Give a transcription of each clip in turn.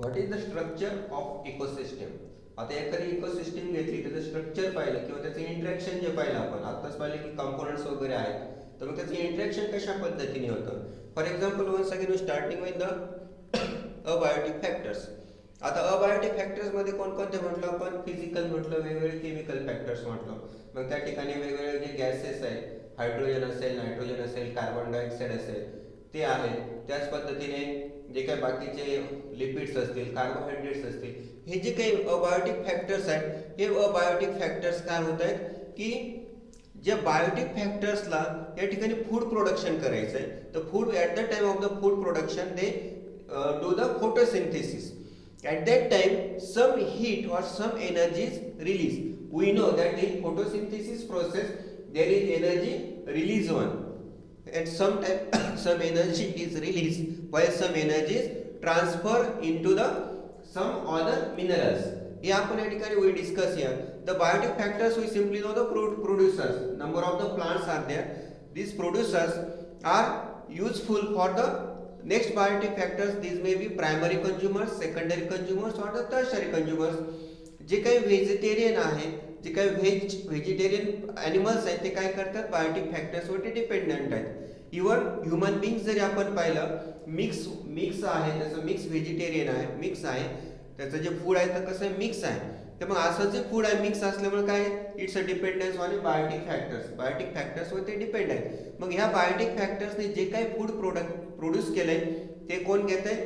What is the structure of ecosystem. आता एखादी ecosystem घेतली त्याचं स्ट्रक्चर पाहिलं किंवा त्याचं इंटरॅक्शन जे पाहिलं आपण आत्ताच पाहिलं की कंपोनंट्स वगैरे आहेत, तर मग त्याचं इंटरॅक्शन कशा पद्धतीने होतं. For example once again starting with the abiotic factors. आता अबायोटिक फॅक्टर्स मध्ये कोणकोणते म्हटलं आपण, फिजिकल म्हटलं, वेगवेगळे केमिकल फॅक्टर्स म्हटलं. मग त्या ठिकाणी वेगवेगळे जे गॅसेस आहेत, हायड्रोजन असेल, नायट्रोजन असेल, कार्बन डायऑक्साईड असेल, ते आहेत. त्याच पद्धतीने जे काही बाकीचे लिपिड्स असतील, कार्बोहायड्रेट्स असतील, हे जे काही अबायोटिक फॅक्टर्स आहेत, हे अबायोटिक फॅक्टर्स काय होत आहेत की ज्या बायोटिक फॅक्टर्सला या ठिकाणी फूड प्रोडक्शन करायचं आहे, तर food at the time of the food production they do the photosynthesis. At that time, some heat or some energy is released. We know that in photosynthesis process there is energy release one. At some time, some energy is released, while some energy is transferred into the some other minerals. हे आपण या ठिकाणी we discuss here. The biotic factors we simply know the producers. Number of the plants are there. These producers are useful for the next biotic factors. These may be primary consumers, secondary consumers or the tertiary consumers. जे काही vegetarian आहे, जे काही vegetarian animals आहेत, ते काय करतात, Biotique फॅक्टर्सवरती dependent आहेत. इव्हन ह्युमन बिंग्स जरी आपण पाहिलं, मिक्स आहे, त्याचं मिक्स व्हेजिटेरियन आहे, मिक्स आहे, त्याचं जे फूड आहे तर कसं मिक्स आहे. तर मग असं जे फूड आहे मिक्स असल्यामुळे काय, it's a dependence on biotic factors. Biotic फॅक्टर्सवर ते डिपेंड आहे. मग ह्या बायोटिक फॅक्टर्सने जे काही फूड प्रोड्यूस केलंय ते कोण घेत आहे,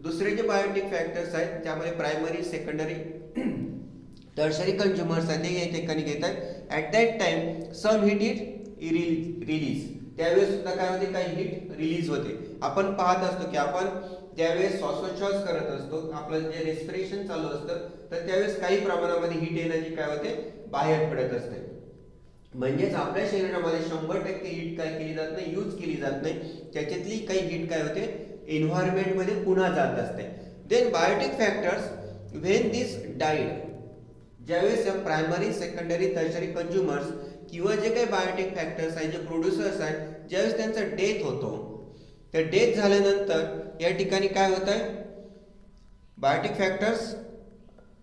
दुसरे जे बायोटिक फॅक्टर्स आहेत त्यामध्ये प्रायमरी, सेकंडरी, टर्शरी कंझ्युमर्स आहेत, ते या ठिकाणी घेत आहेत. At that time some heat it release. त्यावेळेस सुद्धा काय होते, काही हीट रिलीज होते. आपण पाहत असतो की आपण ज्यावेळेस श्वासोच्छ्वास करत असतो, आपलं जे रेस्पिरेशन चालू असतं, तर त्यावेळेस काही प्रमाणामध्ये हीट एनर्जी काय होते, बाहेर पडत असते. म्हणजेच आपल्या शरीरामध्ये 100% हीट काय केली जात नाही, यूज केली जात नाही. त्याच्यातली काही हीट काय होते, एन्व्हायरमेंट मध्ये पुन्हा जात असते. Then biotic factors when this died, ज्यावेळेस प्रायमरी, सेकंडरी, टर्शरी कंझ्युमर्स किंवा जे काही बायोटिक फॅक्टर्स आहेत, जे प्रोड्युसर्स आहेत, ज्यावेळेस त्यांचा डेथ होतो, तर डेथ झाल्यानंतर या ठिकाणी काय होत आहे, biotic factors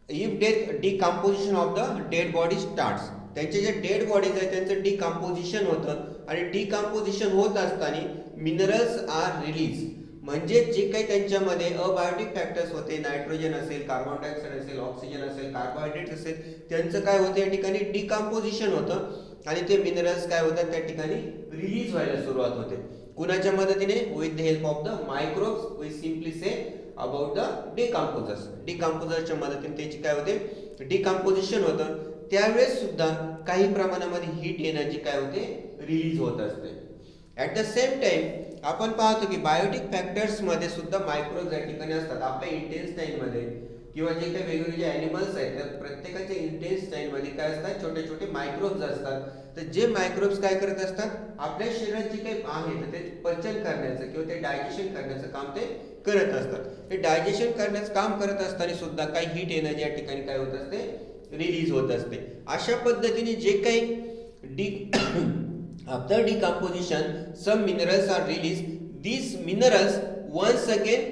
if death decomposition of the dead body starts. त्यांचे जे डेड बॉडीज आहेत त्यांचं डिकम्पोजिशन होतं, आणि डिकम्पोजिशन होत असताना मिनरल्स आर रिलीज. म्हणजे जे काही त्यांच्यामध्ये अबायोटिक फॅक्टर्स होते, नायट्रोजन असेल, कार्बन डायऑक्साईड असेल, ऑक्सिजन असेल, कार्बोहायड्रेट असेल, त्यांचं काय होतं या ठिकाणी डिकम्पोजिशन होतं, आणि ते मिनरल्स काय होतात त्या ठिकाणी रिलीज व्हायला सुरुवात होते. कुणाच्या मदतीने, with the help of the microbes. We simply say about the decomposers. डिकम्पोजरच्या मदतीने त्याची काय होते, डिकम्पोजिशन होतं. त्यावेळेस सुद्धा काही प्रमाणामध्ये हीट एनर्जी काय होते, रिलीज होत असते. ॲट द सेम टाइम आपण पाहतो की बायोटिक फॅक्टर्स मध्ये सुद्धा मायक्रोब्स या ठिकाणी असतात. आपल्या इंटेस्टाईन मध्ये किंवा जे काही वेगवेगळे ॲनिमल्स आहेत त्या प्रत्येकाच्या इंटेस्टाईन मध्ये काय असतात, छोटे छोटे मायक्रोब्स असतात. तर जे मायक्रोब्स काय करत असतात, आपल्या शरीरात जे काही आहे तर ते पचन करण्याचं किंवा ते डायजेशन करण्याचं काम ते करत असतात. ते डायजेशन करण्याचं काम करत असताना सुद्धा काही हीट एनर्जी या ठिकाणी काय होत असते, रिलीज होत असते. अशा पद्धतीने जे काही after decomposition some minerals are release. These minerals once again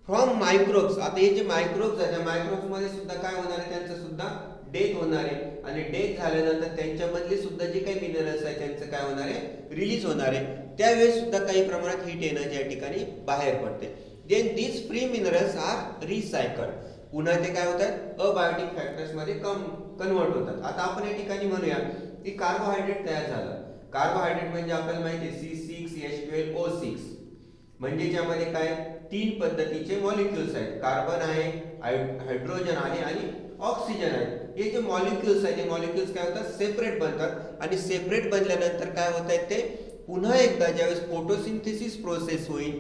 from microbes. आता हे जे मायक्रोब्स आहेत त्या मायक्रोब्स मध्ये सुद्धा काय होणार आहे, त्यांचं सुद्धा डेथ होणार आहे, आणि डेथ झाल्यानंतर त्यांच्यामधले सुद्धा जे काही मिनरल्स आहेत त्यांचं काय होणार आहे, रिलीज होणार आहे. त्यावेळेस सुद्धा काही प्रमाणात हीट एनर्जी या ठिकाणी बाहेर पडते. Then these free minerals are recycled. पुन्हा ते काय होतात, अबायोटिक फॅक्टर्स मध्ये कन्वर्ट होतात. आता आपण या ठिकाणी म्हणूया की कार्बोहायड्रेट तयार झालं. कार्बोहायड्रेट म्हणजे आपल्याला माहिती आहे C6H12O6. म्हणजे ज्यामध्ये काय 3 पद्धतीचे मॉलिक्युल्स आहेत. कार्बन आहे, हायड्रोजन आहे आणि ऑक्सिजन आहे. हे जे मॉलिक्युल्स आहेत, हे मॉलिक्युल्स काय होतात, सेपरेट बनतात, आणि सेपरेट बनल्यानंतर काय होत आहेत, ते पुन्हा एकदा ज्यावेळेस फोटोसिंथेसिस प्रोसेस होईल,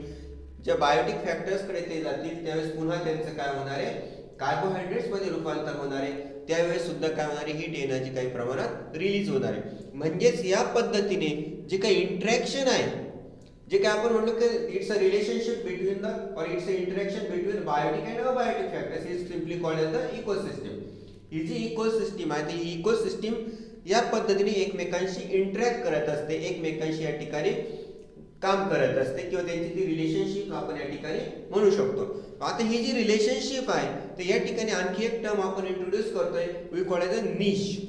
ज्या बायोटिक फॅक्टर्स कडे ते जातील, त्यावेळेस पुन्हा त्यांचं काय होणार आहे, कार्बोहायड्रेट्स मध्ये रूपांतर होणार आहे. त्यावेळेस सुद्धा काय होणार आहे, हीट एनर्जी काही प्रमाणात रिलीज होणार आहे. म्हणजेच या पद्धतीने जे काही इंटरॅक्शन आहे, जे काय आपण म्हणलो की it's a relationship between the और it's a interaction between biotic and abiotic factors is simply called as the ecosystem. ही जी इकोसिस्टम आहे ती इकोसिस्टम या पद्धतीने एकमेकांशी इंटरॅक्ट करत असते, एकमेकांशी या ठिकाणी काम करत असते, किंवा त्यांची ती रिलेशनशिप आपण या ठिकाणी म्हणू शकतो. आता ही जी रिलेशनशिप आहे तर या ठिकाणी आणखी एक टर्म आपण इंट्रोड्यूस करतोय, we call as a niche.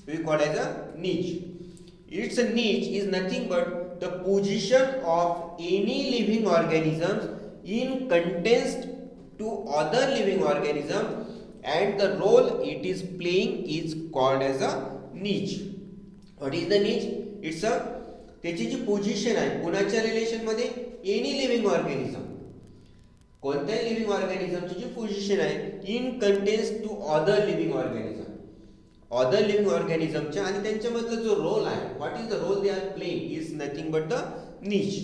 We call as a niche. Its a niche is nothing but the position of any living organisms in contrast to other living organisms, and the role it is playing is called as a niche. What is the niche? It's a त्याची जी position आहे कुणाच्या relation मध्ये, any living organism, कोणत्याही living ऑर्गॅनिझमची जी position आहे in context to other living organism, other living ऑर्गॅनिझमच्या, आणि त्यांच्यामधला जो रोल आहे, what is the role they are playing is nothing but the niche.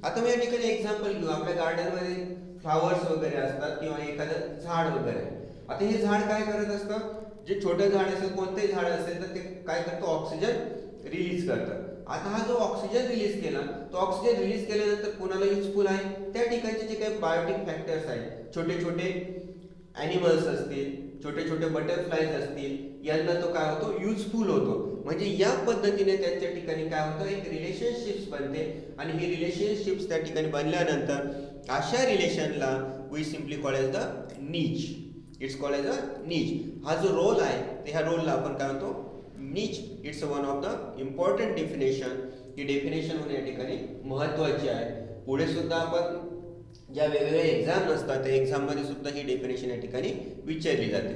आता मी या ठिकाणी एक्झाम्पल घेऊ. आपल्या गार्डनमध्ये फ्लावर्स वगैरे असतात किंवा एखादं झाड वगैरे. आता हे झाड काय करत असतं, जे छोटं झाड असेल, कोणतंही झाड असेल तर ते काय करतं, ऑक्सिजन रिलीज करतं. आता हा जो ऑक्सिजन रिलीज केला, तो ऑक्सिजन रिलीज केल्यानंतर कोणाला युजफुल आहे, त्या ठिकाणचे जे काही बायोटिक फॅक्टर्स आहेत, छोटे छोटे ॲनिमल्स असतील, छोटे छोटे बटरफ्लाईज असतील, यांना तो काय होतो, युजफुल होतो. म्हणजे या पद्धतीने त्यांच्या ठिकाणी काय होतं, एक रिलेशनशिप्स बनते, आणि ही रिलेशनशिप्स त्या ठिकाणी बनल्यानंतर अशा रिलेशनला we simply call as the niche. It's call as a niche. हा जो रोल आहे ते ह्या रोलला आपण काय म्हणतो, नीच. It's one of the important definition. He definition होणे या ठिकाणी महत्त्वाची आहे. पुढे सुद्धा आपण ज्या वेगवेगळे एक्झाम असतात त्या एक्झाममध्ये सुद्धा ही डेफिनेशन या ठिकाणी विचारली जाते.